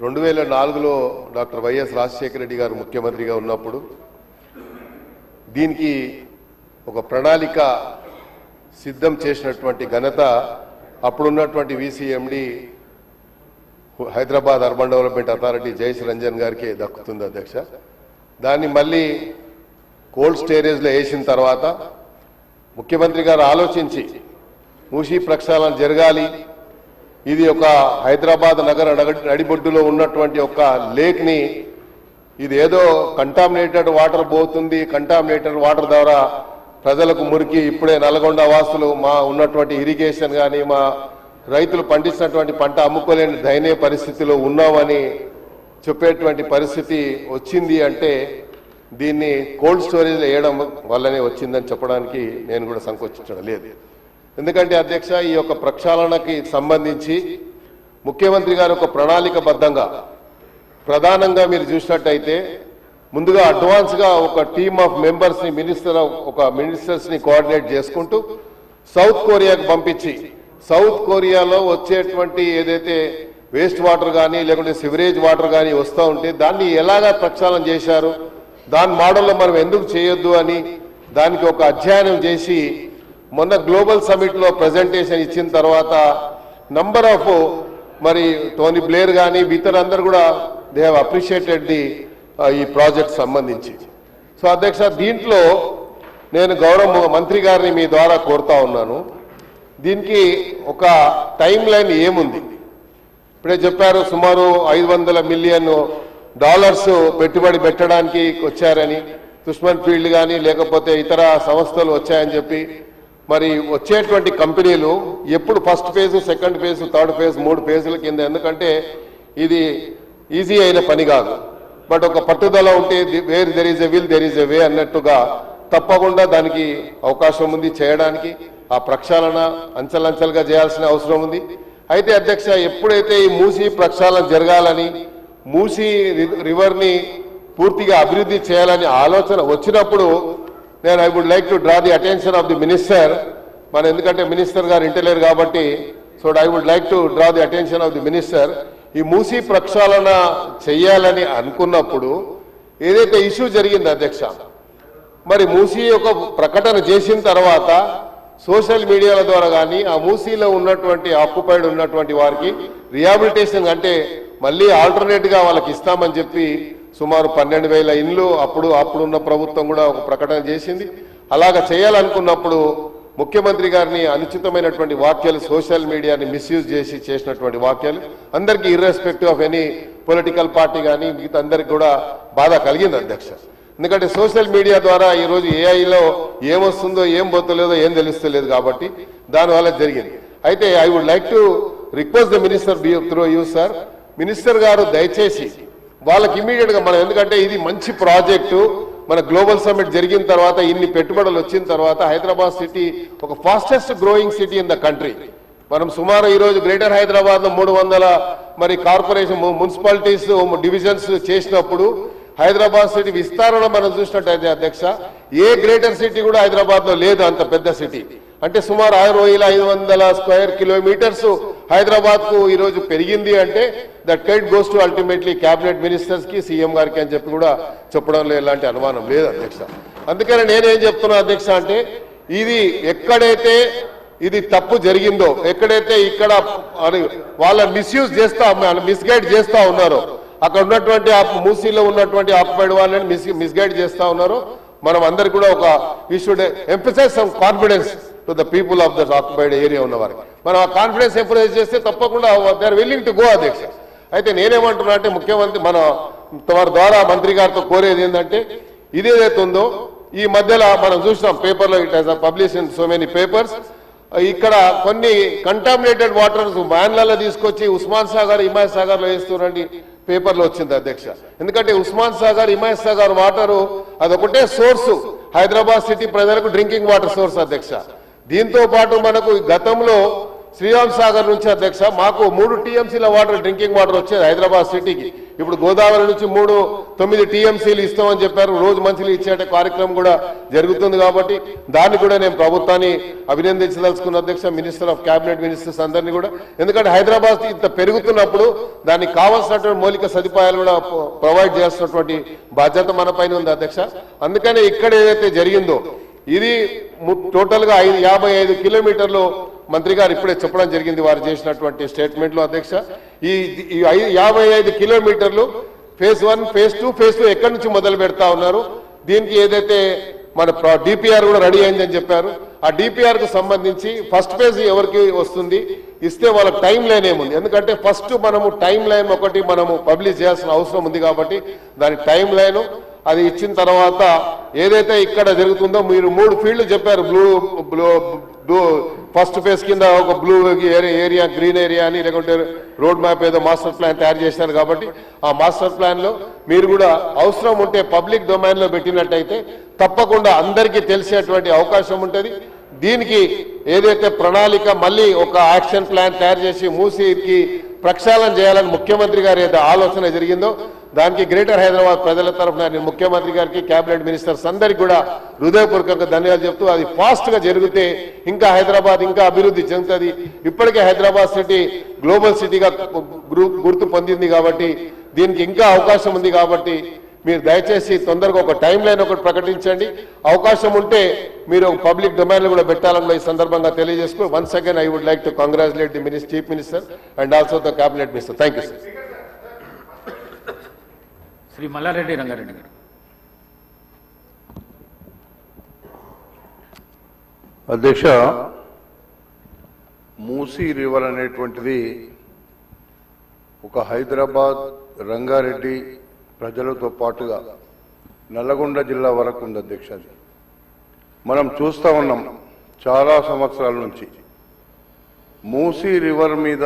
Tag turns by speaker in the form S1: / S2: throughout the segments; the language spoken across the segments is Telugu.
S1: 2004లో డాక్టర్ వైఎస్ రాజశేఖర రెడ్డి గారు ముఖ్యమంత్రిగా ఉన్నప్పుడు దీనికి ఒక ప్రణాళిక సిద్ధం చేసినటువంటి ఘనత అప్పుడున్నటువంటి VCMD Hyderabad urban development authority Jayesh Ranjan గారికి దక్కుతుంది అధ్యక్ష. దాన్ని మళ్ళీ కోల్డ్ స్టోరేజ్లో వేసిన తర్వాత ముఖ్యమంత్రి గారు ఆలోచించి మూసీ ప్రక్షాళన జరగాలి, ఇది ఒక హైదరాబాద్ నగర నడిబొడ్డులో ఉన్నటువంటి ఒక లేక్ని ఇది ఏదో కంటామినేటెడ్ వాటర్ పోతుంది, కంటామినేటెడ్ వాటర్ ద్వారా ప్రజలకు మురికి ఇప్పుడే నల్గొండ వాసులు మా ఉన్నటువంటి ఇరిగేషన్ కానీ మా రైతులు పండించినటువంటి పంట అమ్ముకోలేని దయనీయ పరిస్థితిలో ఉన్నామని చెప్పేటువంటి పరిస్థితి వచ్చింది. అంటే దీన్ని కోల్డ్ స్టోరేజ్లో వేయడం వల్లనే వచ్చిందని చెప్పడానికి నేను కూడా సంకోచించడం లేదు. ఎందుకంటే అధ్యక్ష, ఈ యొక్క ప్రక్షాళనకి సంబంధించి ముఖ్యమంత్రి గారు ఒక ప్రణాళికబద్ధంగా ప్రధానంగా మీరు చూసినట్టయితే ముందుగా అడ్వాన్స్గా ఒక టీమ్ ఆఫ్ మెంబర్స్ని మినిస్టర్స్ని కోఆర్డినేట్ చేసుకుంటూ సౌత్ కొరియాకు పంపించి సౌత్ కొరియాలో వచ్చేటువంటి ఏదైతే వేస్ట్ వాటర్ కానీ లేకుంటే సివరేజ్ వాటర్ కానీ వస్తూ ఉంటే దాన్ని ఎలాగా ప్రక్షాళన చేశారు, దాని మోడల్లో మనం ఎందుకు చేయొద్దు అని దానికి ఒక అధ్యయనం చేసి మొన్న గ్లోబల్ సమిట్లో ప్రజెంటేషన్ ఇచ్చిన తర్వాత నంబర్ ఆఫ్ మరి టోనీ బ్లేర్ కానీ ఇతరులందరూ కూడా దే హ్యావ్ అప్రిషియేటెడ్ ఈ ప్రాజెక్ట్ సంబంధించి. సో అధ్యక్ష, దీంట్లో నేను గౌరవ మంత్రి గారిని మీ ద్వారా కోరుతా ఉన్నాను, దీనికి ఒక టైం లైన్ ఏముంది? ఇప్పుడే చెప్పారు సుమారు $500 మిలియన్ పెట్టుబడి పెట్టడానికి వచ్చారని, దుష్మన్ ఫీల్డ్ కానీ లేకపోతే ఇతర సంస్థలు వచ్చాయని చెప్పి. మరి వచ్చేటువంటి కంపెనీలు ఎప్పుడు first phase, second phase, third phase, 3 ఫేజుల కింద, ఎందుకంటే ఇది ఈజీ అయిన పని కాదు. బట్ ఒక పట్టుదల ఉంటే where there is a will there is a way అన్నట్టుగా తప్పకుండా దానికి అవకాశం ఉంది చేయడానికి. ఆ ప్రక్షాళన అంచెలంచెలుగా చేయాల్సిన అవసరం ఉంది. అయితే అధ్యక్ష, ఎప్పుడైతే ఈ మూసీ ప్రక్షాళన జరగాలని, మూసీ రివర్ని పూర్తిగా అభివృద్ధి చేయాలని ఆలోచన వచ్చినప్పుడు నేను I would like to draw the attention of the minister. మన ఎందుకంటే మినిస్టర్ గారు ఇంటలేరు కాబట్టి, so I would like to draw the attention of the minister. ఈ మూసీ ప్రక్షాళన చెయ్యాలని అనుకున్నప్పుడు ఏదైతే ఇష్యూ జరిగింది అధ్యక్ష, మరి మూసీ ఒక ప్రకటన చేసిన తర్వాత సోషల్ మీడియాల ద్వారా కానీ ఆ మూసీలో ఉన్నటువంటి ఆక్యుపైడ్ ఉన్నటువంటి వారికి రిహాబిలిటేషన్ అంటే మళ్ళీ ఆల్టర్నేట్గా వాళ్ళకి ఇస్తామని చెప్పి సుమారు 12,000 ఇండ్లు అప్పుడున్న ప్రభుత్వం కూడా ఒక ప్రకటన చేసింది. అలాగ చేయాలనుకున్నప్పుడు ముఖ్యమంత్రి గారిని అనుచితమైనటువంటి వాక్యాలు, సోషల్ మీడియాని మిస్యూజ్ చేసి చేసినటువంటి వాక్యాలు అందరికీ irrespective of any political party కానీ మిగతా అందరికి కూడా బాధ కలిగింది అధ్యక్ష. ఎందుకంటే సోషల్ మీడియా ద్వారా ఈరోజు ఏఐలో ఏమొస్తుందో ఏం పోతలేదో ఏం తెలుస్తలేదు కాబట్టి దానివల్ల జరిగింది. అయితే I would like to request the minister through you sir, minister గారు దయచేసి వాళ్ళకి ఇమీడియట్గా మనం, ఎందుకంటే ఇది మంచి ప్రాజెక్టు, మన గ్లోబల్ సమ్మిట్ జరిగిన తర్వాత ఇన్ని పెట్టుబడులు వచ్చిన తర్వాత హైదరాబాద్ సిటీ ఒక fastest growing city in the country. మనం సుమారు ఈరోజు గ్రేటర్ హైదరాబాద్లో 300 మరి కార్పొరేషన్ మున్సిపాలిటీస్ డివిజన్స్ చేసినప్పుడు హైదరాబాద్ సిటీ విస్తరణ మనం చూసినట్టయితే అధ్యక్ష, ఏ గ్రేటర్ సిటీ కూడా హైదరాబాద్లో లేదు అంత పెద్ద సిటీ. అంటే సుమారు 6,500 స్క్వేర్ కిలోమీటర్స్ హైదరాబాద్కు ఈరోజు పెరిగింది. అంటే that credit goes to ultimately cabinet మినిస్టర్స్కి, సీఎం గారికి అని చెప్పి కూడా చెప్పడంలో ఎలాంటి అనుమానం లేదు అధ్యక్ష. అందుకని నేనేం చెప్తున్నా అధ్యక్ష అంటే, ఇది ఎక్కడైతే ఇది తప్పు జరిగిందో, ఎక్కడైతే ఇక్కడ వాళ్ళ మిస్యూజ్ చేస్తా మిస్గైడ్ చేస్తా ఉన్నారో, అక్కడ ఉన్నటువంటి మూసీలో ఉన్నటువంటి ఆక్యుపైడ్ వాళ్ళని మిస్గైడ్ చేస్తా ఉన్నారో, మనం అందరికి కూడా ఒక we should emphasise some confidence to the people of the occupied area ఉన్న వారికి. మనం ఆ కాన్ఫిడెన్స్ ఎంఫసైజ్ చేస్తే తప్పకుండా they are willing to go అధ్యక్ష. అయితే నేనేమంటున్నా అంటే, ముఖ్యమంత్రి మన వారి ద్వారా మంత్రి గారితో కోరేది ఏంటంటే, ఇదేదైతే ఉందో ఈ మధ్యలో మనం చూసినాం పేపర్లో, it has publish in so many papers, ఇక్కడ కొన్ని కంటామినేటెడ్ వాటర్స్ వ్యాన్లలో తీసుకొచ్చి ఉస్మాన్ సాగర్, హిమాయత్ సాగర్లో వేస్తున్నారండి పేపర్లో వచ్చింది అధ్యక్ష. ఎందుకంటే ఉస్మాన్ సాగర్, హిమాయత్ సాగర్ వాటరు అదొకటే సోర్సు హైదరాబాద్ సిటీ ప్రజలకు డ్రింకింగ్ వాటర్ సోర్స్ అధ్యక్ష. దీంతో పాటు మనకు గతంలో శ్రీరామ్ సాగర్ నుంచి అధ్యక్ష మాకు 3 TMCల వాటర్ డ్రింకింగ్ వాటర్ వచ్చేది హైదరాబాద్ సిటీకి. ఇప్పుడు గోదావరి నుంచి 9 టీఎంసీలు ఇస్తామని చెప్పారు, రోజు మంచిలు ఇచ్చే కార్యక్రమం కూడా జరుగుతుంది. కాబట్టి దాన్ని కూడా నేను ప్రభుత్వాన్ని అభినందించదలుచుకున్న అధ్యక్ష, మినిస్టర్ ఆఫ్ క్యాబినెట్ మినిస్టర్స్ అందరినీ కూడా. ఎందుకంటే హైదరాబాద్ ఇంత పెరుగుతున్నప్పుడు దానికి కావాల్సినటువంటి మౌలిక సదుపాయాలు కూడా ప్రొవైడ్ చేస్తున్నటువంటి బాధ్యత మన పైన ఉంది అధ్యక్ష. అందుకనే ఇక్కడ ఏదైతే జరిగిందో ఇది టోటల్ గా 55 కిలోమీటర్లు మంత్రి గారు ఇప్పుడే చెప్పడం జరిగింది వారు చేసినటువంటి స్టేట్మెంట్ లో అధ్యక్ష. ఈ 55 కిలోమీటర్లు ఫేజ్ 1, ఫేజ్ 2, ఫేజ్ 2 ఎక్కడి నుంచి మొదలు పెడతా ఉన్నారు. దీనికి ఏదైతే మన డిపిఆర్ కూడా రెడీ అయిందని చెప్పారు, ఆ డిపిఆర్ కు సంబంధించి ఫస్ట్ ఫేజ్ ఎవరికి వస్తుంది, ఇస్తే వాళ్ళకి టైం లైన్ ఏముంది. ఎందుకంటే ఫస్ట్ మనము టైం లైన్ ఒకటి మనము పబ్లిష్ చేయాల్సిన అవసరం ఉంది. కాబట్టి దాని టైం లైన్ అది ఇచ్చిన తర్వాత ఏదైతే ఇక్కడ జరుగుతుందో, మీరు 3 ఫీల్డ్లు చెప్పారు. ఫస్ట్ ఫేజ్ కింద ఒక బ్లూ ఏరియా, గ్రీన్ ఏరియా అని, లేకుంటే రోడ్ మ్యాప్ ఏదో మాస్టర్ ప్లాన్ తయారు చేశారు. కాబట్టి ఆ మాస్టర్ ప్లాన్ లో మీరు కూడా అవసరం ఉంటే పబ్లిక్ డొమైన్ లో పెట్టినట్టయితే తప్పకుండా అందరికీ తెలిసేటువంటి అవకాశం ఉంటుంది. దీనికి ఏదైతే ప్రణాళిక మళ్ళీ ఒక యాక్షన్ ప్లాన్ తయారు చేసి మూసీకి ప్రక్షాళన చేయాలని ముఖ్యమంత్రి గారి ఏదైతే ఆలోచన జరిగిందో దానికి గ్రేటర్ హైదరాబాద్ ప్రజల తరఫున నేను ముఖ్యమంత్రి గారికి, కేబినెట్ మినిస్టర్స్ అందరికీ కూడా హృదయపూర్వకంగా ధన్యవాదాలు చెప్తూ, అది ఫాస్ట్ గా జరిగితే ఇంకా హైదరాబాద్ ఇంకా అభివృద్ధి చెందుతుంది. ఇప్పటికే హైదరాబాద్ సిటీ గ్లోబల్ సిటీగా గుర్తు పొందింది. కాబట్టి దీనికి ఇంకా అవకాశం ఉంది. కాబట్టి మీరు దయచేసి తొందరగా ఒక టైం లైన్ ఒకటి ప్రకటించండి. అవకాశం ఉంటే మీరు పబ్లిక్ డొమైన్ లో కూడా పెట్టాలని ఈ సందర్భంగా తెలియజేస్తూ, once again I would like to congratulate the chief minister and also the cabinet minister. Thank you sir.
S2: Shri Malla Reddy Ranga Reddy గారు.
S3: అధ్యక్ష, మూసీ రివర్ అనేటువంటిది ఒక హైదరాబాద్, రంగారెడ్డి ప్రజలతో పాటుగా నల్లగొండ జిల్లా వరకు ఉంది అధ్యక్ష. మనం చూస్తూ ఉన్నాం చాలా సంవత్సరాల నుంచి మూసీ రివర్ మీద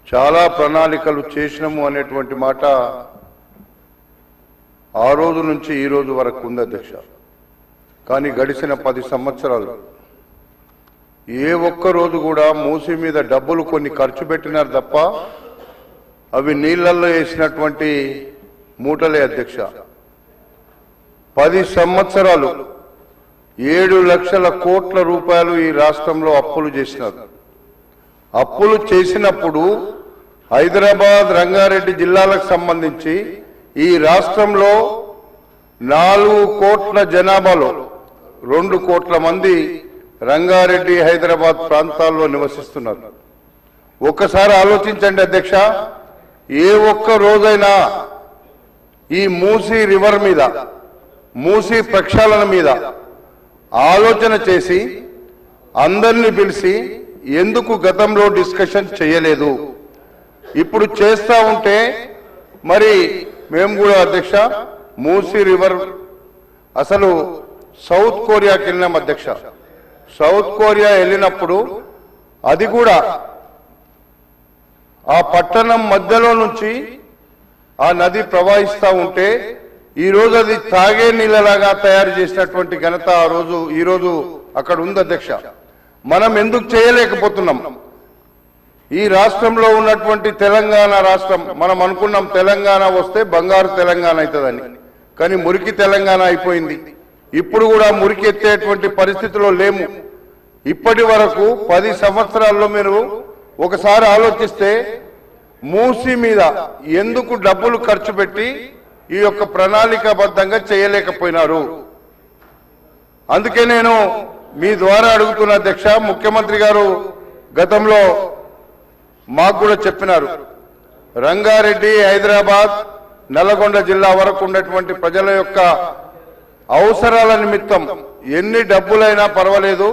S3: చాలా ప్రణాళికలు చేసినాము అనేటువంటి మాట ఆ రోజు నుంచి ఈ రోజు వరకు ఉంది అధ్యక్ష. కానీ గడిచిన 10 సంవత్సరాలు ఏ ఒక్క రోజు కూడా మూసీ మీద డబ్బులు కొన్ని ఖర్చు పెట్టినారు తప్ప అవి నీళ్లలో వేసినటువంటి మూటలే అధ్యక్ష. 10 సంవత్సరాలు 7 లక్షల కోట్ల రూపాయలు ఈ రాష్ట్రంలో అప్పులు చేసినారు. అప్పులు చేసినప్పుడు హైదరాబాద్, రంగారెడ్డి జిల్లాలకు సంబంధించి ఈ రాష్ట్రంలో 4 కోట్ల జనాభాలో 2 కోట్ల మంది రంగారెడ్డి, హైదరాబాద్ ప్రాంతాల్లో నివసిస్తున్నారు. ఒక్కసారి ఆలోచించండి అధ్యక్ష, ఏ ఒక్క రోజైనా ఈ మూసీ రివర్ మీద, మూసీ ప్రక్షాళన మీద ఆలోచన చేసి అందరినీ పిలిచి ఎందుకు గతంలో డిస్కషన్ చేయలేదు? ఇప్పుడు చేస్తా ఉంటే మరి మేము కూడా అధ్యక్ష మూసీ రివర్ అసలు సౌత్ కొరియాకి వెళ్ళినాం అధ్యక్ష. సౌత్ కొరియా వెళ్ళినప్పుడు అది కూడా ఆ పట్టణం మధ్యలో నుంచి ఆ నది ప్రవహిస్తూ ఉంటే ఈరోజు అది తాగే నీళ్ళలాగా తయారు చేసినటువంటి ఘనత ఈరోజు అక్కడ ఉంది అధ్యక్ష. మనం ఎందుకు చేయలేకపోతున్నాం? ఈ రాష్ట్రంలో ఉన్నటువంటి తెలంగాణ రాష్ట్రం, మనం అనుకున్నాం తెలంగాణ వస్తే బంగారు తెలంగాణ అవుతుందని, కానీ మురికి తెలంగాణ అయిపోయింది. ఇప్పుడు కూడా మురికి ఎత్తేటువంటి పరిస్థితిలో లేము. ఇప్పటి వరకు 10 సంవత్సరాల్లో మీరు ఒకసారి ఆలోచిస్తే మూసీ మీద ఎందుకు డబ్బులు ఖర్చు పెట్టి ఈ యొక్క ప్రణాళికాబద్ధంగా చేయలేకపోయినారు? అందుకే నేను మీ ద్వారా అడుగుతున్న అధ్యక్ష, ముఖ్యమంత్రి గారు గతంలో మాకు కూడా చెప్పినారు, రంగారెడ్డి, హైదరాబాద్, నల్లగొండ జిల్లా వరకు ఉన్నటువంటి ప్రజల యొక్క అవసరాల నిమిత్తం ఎన్ని డబ్బులైనా పర్వాలేదు,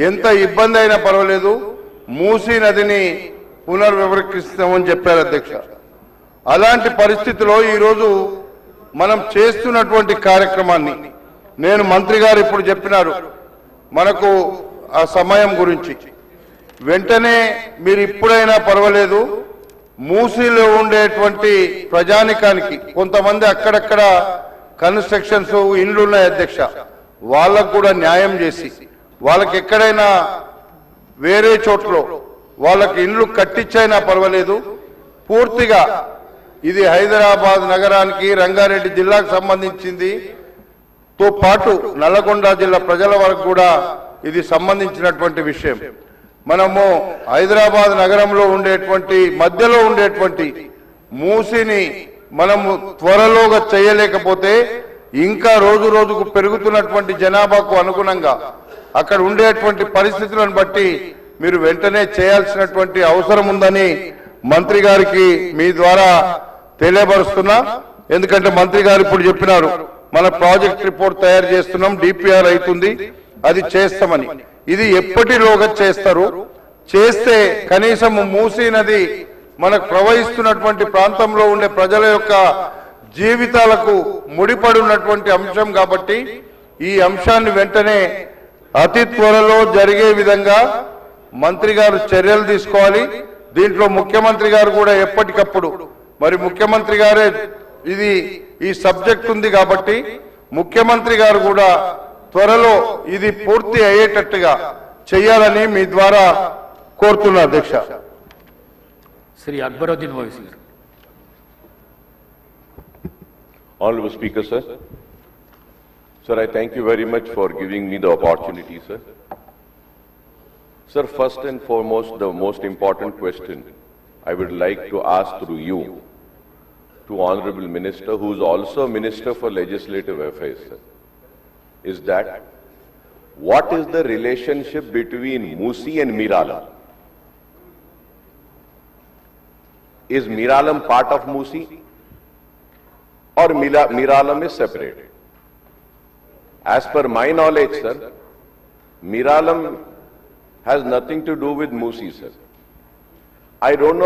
S3: ఎంత ఇబ్బంది అయినా పర్వాలేదు, మూసీ నదిని పునర్వివరిస్తామని చెప్పారు అధ్యక్ష. అలాంటి పరిస్థితిలో ఈరోజు మనం చేస్తున్నటువంటి కార్యక్రమాన్ని నేను మంత్రి గారు ఇప్పుడు చెప్పినారు మనకు ఆ సమయం గురించి. వెంటనే మీరు ఇప్పుడైనా పర్వాలేదు, మూసీలో ఉండేటువంటి ప్రజానికానికి కొంతమంది అక్కడక్కడ కన్స్ట్రక్షన్స్ ఇండ్లు ఉన్నాయి అధ్యక్ష, వాళ్ళకు కూడా న్యాయం చేసి వాళ్ళకి ఎక్కడైనా వేరే చోట్ల వాళ్ళకి ఇండ్లు కట్టించైనా పర్వాలేదు, పూర్తిగా ఇది హైదరాబాద్ నగరానికి రంగారెడ్డి జిల్లాకు సంబంధించింది తో పాటు నల్లగొండ జిల్లా ప్రజల వరకు కూడా ఇది సంబంధించినటువంటి విషయం. మనము హైదరాబాద్ నగరంలో ఉండేటువంటి మధ్యలో ఉండేటువంటి మూసిని మనము త్వరలోగా చేయలేకపోతే ఇంకా రోజు రోజుకు పెరుగుతున్నటువంటి జనాభాకు అనుగుణంగా అక్కడ ఉండేటువంటి పరిస్థితులను బట్టి మీరు వెంటనే చేయాల్సినటువంటి అవసరం ఉందని మంత్రి గారికి మీ ద్వారా తెలియపరుస్తున్నా. ఎందుకంటే మంత్రి గారు ఇప్పుడు చెప్పినారు మన ప్రాజెక్ట్ రిపోర్ట్ తయారు చేస్తున్నాం, డిపిఆర్ అవుతుంది, అది చేస్తామని. ఇది ఎప్పటిలోగా చేస్తారు? చేస్తే కనీసం మూసీ నది మనకు ప్రవహిస్తున్నటువంటి ప్రాంతంలో ఉండే ప్రజల యొక్క జీవితాలకు ముడిపడి ఉన్నటువంటి అంశం కాబట్టి ఈ అంశాన్ని వెంటనే అతి త్వరలో జరిగే విధంగా మంత్రి గారు చర్యలు తీసుకోవాలి. దీంట్లో ముఖ్యమంత్రి గారు కూడా ఎప్పటికప్పుడు మరి ముఖ్యమంత్రి గారే ఇది ఈ సబ్జెక్ట్ ఉంది కాబట్టి ముఖ్యమంత్రి గారు కూడా త్వరలో ఇది పూర్తి అయ్యేటట్టుగా చేయాలని మీ ద్వారా కోరుతున్నా అధ్యక్ష.
S2: శ్రీ అక్బరుద్దీన్ ఓవైసీ గారు.
S4: Honorable Speaker, sir. Sir, I thank you very much for giving me the opportunity, sir. Sir, first and foremost, the most important question I would like to ask through you to Honorable Minister, who is also Minister for Legislative Affairs, sir, is that what is the relationship between Musi and Miralam? Is Miralam part of Musi? Or Miralam is separate? As per my knowledge, sir, Miralam has nothing to do with Musi, sir. I don't know